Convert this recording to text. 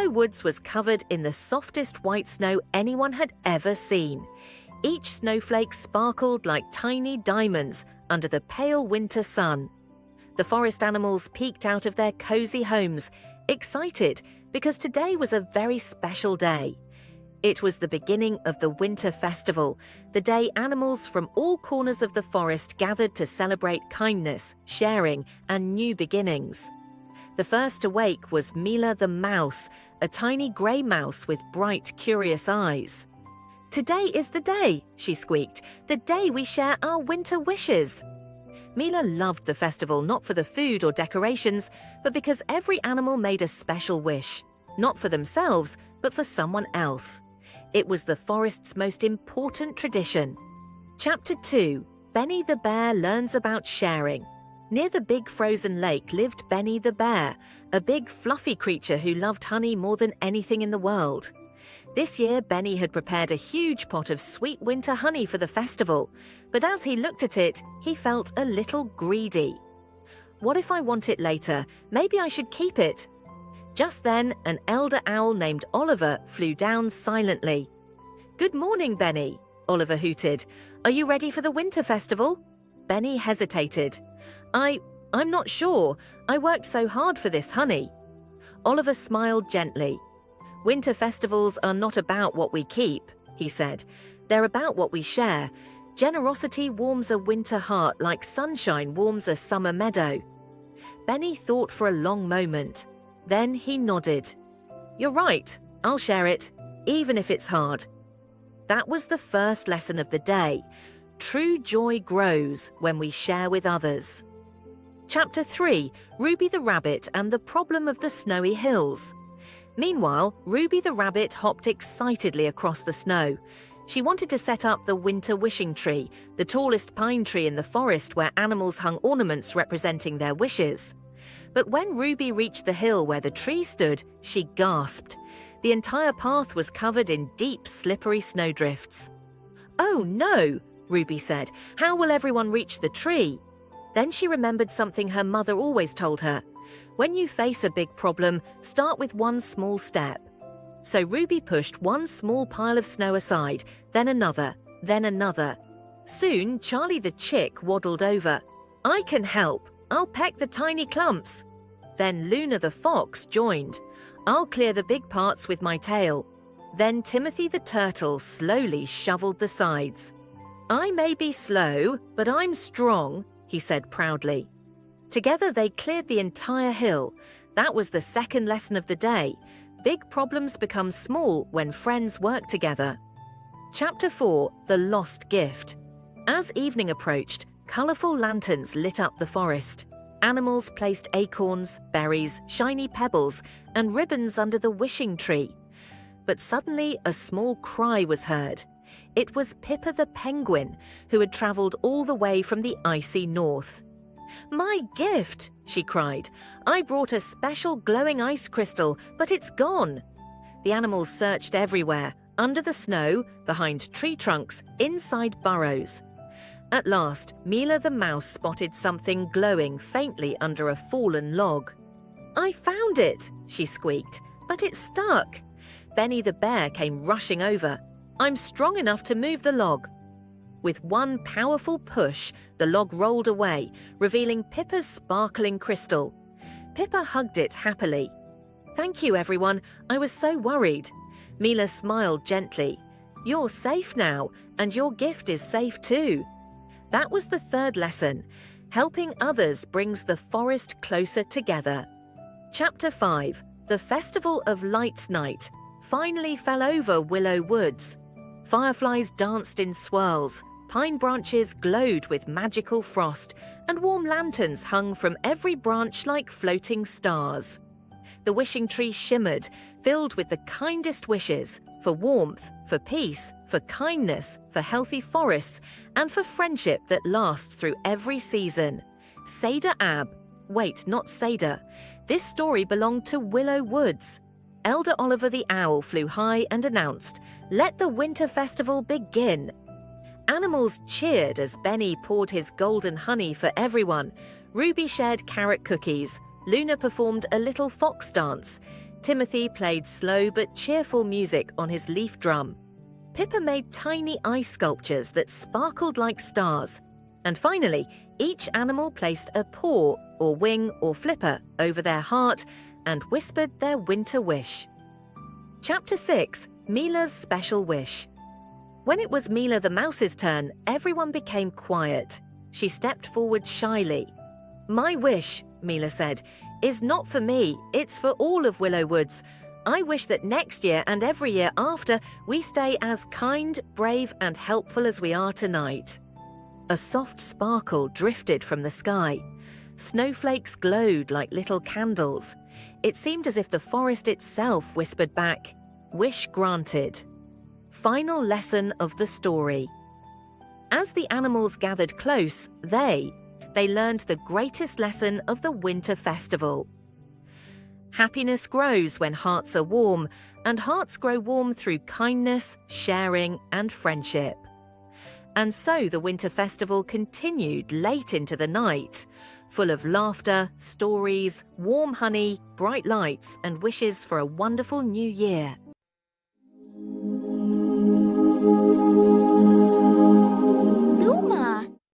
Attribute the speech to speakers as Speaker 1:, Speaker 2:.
Speaker 1: Willow Woods was covered in the softest white snow anyone had ever seen. Each snowflake sparkled like tiny diamonds under the pale winter sun. The forest animals peeked out of their cozy homes, excited because today was a very special day. It was the beginning of the Winter Festival, the day animals from all corners of the forest gathered to celebrate kindness, sharing, and new beginnings. The first to wake was Mila the mouse, a tiny grey mouse with bright, curious eyes. "Today is the day," she squeaked, "the day we share our winter wishes." Mila loved the festival not for the food or decorations, but because every animal made a special wish, not for themselves, but for someone else. It was the forest's most important tradition. Chapter 2: Benny the Bear Learns About Sharing. Near the big frozen lake lived Benny the bear, a big fluffy creature who loved honey more than anything in the world. This year, Benny had prepared a huge pot of sweet winter honey for the festival, but as he looked at it, he felt a little greedy. "What if I want it later? Maybe I should keep it." Just then, an elder owl named Oliver flew down silently. "Good morning, Benny," Oliver hooted. "Are you ready for the winter festival?" Benny hesitated. I'm not sure. I worked so hard for this honey." Oliver smiled gently. "Winter festivals are not about what we keep," he said. "They're about what we share. Generosity warms a winter heart like sunshine warms a summer meadow." Benny thought for a long moment. Then he nodded. "You're right. I'll share it, even if it's hard." That was the first lesson of the day. True joy grows when we share with others. Chapter 3: Ruby the Rabbit and the Problem of the Snowy Hills. Meanwhile, Ruby the Rabbit hopped excitedly across the snow. She wanted to set up the winter wishing tree, the tallest pine tree in the forest where animals hung ornaments representing their wishes. But when Ruby reached the hill where the tree stood, she gasped. The entire path was covered in deep, slippery snowdrifts. "Oh no," Ruby said. "How will everyone reach the tree?" Then she remembered something her mother always told her. When you face a big problem, start with one small step. So Ruby pushed one small pile of snow aside, then another, then another. Soon, Charlie the chick waddled over. "I can help. I'll peck the tiny clumps." Then Luna the fox joined. "I'll clear the big parts with my tail." Then Timothy the turtle slowly shoveled the sides. "I may be slow, but I'm strong," he said proudly. Together they cleared the entire hill. That was the second lesson of the day. Big problems become small when friends work together. Chapter 4: The Lost Gift. As evening approached, colourful lanterns lit up the forest. Animals placed acorns, berries, shiny pebbles, and ribbons under the wishing tree. But suddenly a small cry was heard. It was Pippa the penguin, who had travelled all the way from the icy north. "My gift!" she cried. "I brought a special glowing ice crystal, but it's gone." The animals searched everywhere, under the snow, behind tree trunks, inside burrows. At last, Mila the mouse spotted something glowing faintly under a fallen log. "I found it," she squeaked, "but it's stuck." Benny the bear came rushing over. "I'm strong enough to move the log." With one powerful push, the log rolled away, revealing Pippa's sparkling crystal. Pippa hugged it happily. "Thank you, everyone. I was so worried." Mila smiled gently. "You're safe now, and your gift is safe too." That was the third lesson. Helping others brings the forest closer together. Chapter 5: The Festival of Lights Night finally fell over Willow Woods. Fireflies danced in swirls, pine branches glowed with magical frost, and warm lanterns hung from every branch like floating stars. The wishing tree shimmered, filled with the kindest wishes for warmth, for peace, for kindness, for healthy forests, and for friendship that lasts through every season. Seda Ab. Wait, not Seda. This story belonged to Willow Woods. Elder Oliver the Owl flew high and announced, "Let the winter festival begin." Animals cheered as Benny poured his golden honey for everyone. Ruby shared carrot cookies. Luna performed a little fox dance. Timothy played slow but cheerful music on his leaf drum. Pippa made tiny ice sculptures that sparkled like stars. And finally, each animal placed a paw or wing or flipper over their heart and whispered their winter wish. Chapter 6. Mila's Special Wish. When it was Mila the mouse's turn, everyone became quiet. She stepped forward shyly. "My wish," Mila said, "is not for me, it's for all of Willow Woods. I wish that next year and every year after, we stay as kind, brave and helpful as we are tonight." A soft sparkle drifted from the sky. Snowflakes glowed like little candles. It seemed as if the forest itself whispered back, "Wish granted." Final lesson of the story. As the animals gathered close, they learned the greatest lesson of the winter festival. Happiness grows when hearts are warm, and hearts grow warm through kindness, sharing, and friendship. And so the winter festival continued late into the night, full of laughter, stories, warm honey, bright lights, and wishes for a wonderful new year.